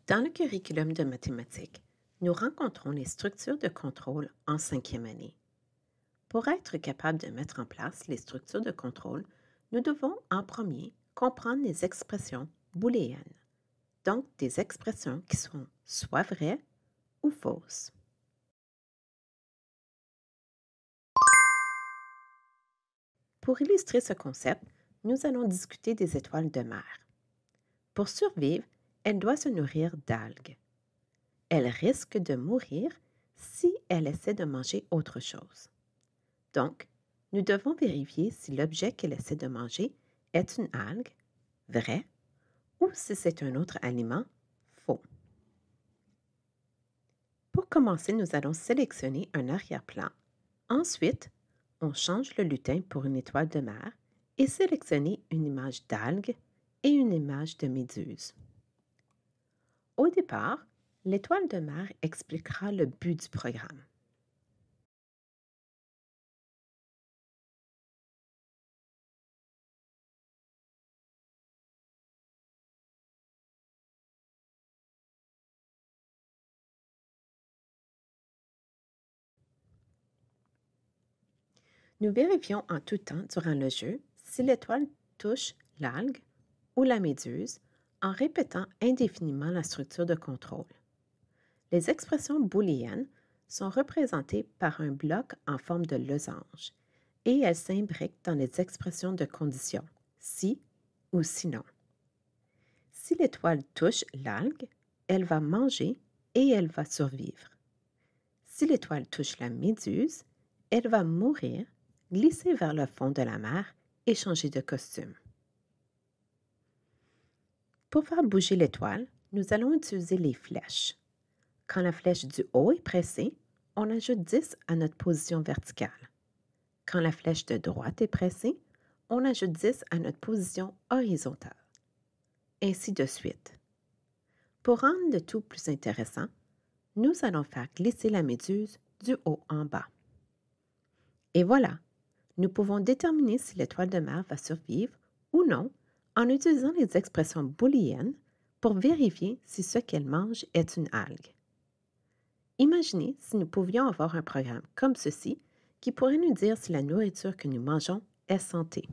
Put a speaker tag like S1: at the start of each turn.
S1: Dans le curriculum de mathématiques, nous rencontrons les structures de contrôle en cinquième année. Pour être capable de mettre en place les structures de contrôle, nous devons en premier comprendre les expressions booléennes, donc des expressions qui sont soit vraies ou fausses. Pour illustrer ce concept, nous allons discuter des étoiles de mer. Pour survivre, elle doit se nourrir d'algues. Elle risque de mourir si elle essaie de manger autre chose. Donc, nous devons vérifier si l'objet qu'elle essaie de manger est une algue, vrai, ou si c'est un autre aliment, faux. Pour commencer, nous allons sélectionner un arrière-plan. Ensuite, on change le lutin pour une étoile de mer et sélectionner une image d'algue et une image de méduse. Au départ, l'étoile de mer expliquera le but du programme. Nous vérifions en tout temps durant le jeu si l'étoile touche l'algue ou la méduse en répétant indéfiniment la structure de contrôle. Les expressions booléennes sont représentées par un bloc en forme de losange et elles s'imbriquent dans les expressions de condition, si ou sinon. Si l'étoile touche l'algue, elle va manger et elle va survivre. Si l'étoile touche la méduse, elle va mourir, glisser vers le fond de la mer et changer de costume. Pour faire bouger l'étoile, nous allons utiliser les flèches. Quand la flèche du haut est pressée, on ajoute 10 à notre position verticale. Quand la flèche de droite est pressée, on ajoute 10 à notre position horizontale. Ainsi de suite. Pour rendre le tout plus intéressant, nous allons faire glisser la méduse du haut en bas. Et voilà, nous pouvons déterminer si l'étoile de mer va survivre ou non en utilisant les expressions booléennes pour vérifier si ce qu'elle mange est une algue. Imaginez si nous pouvions avoir un programme comme ceci qui pourrait nous dire si la nourriture que nous mangeons est santé.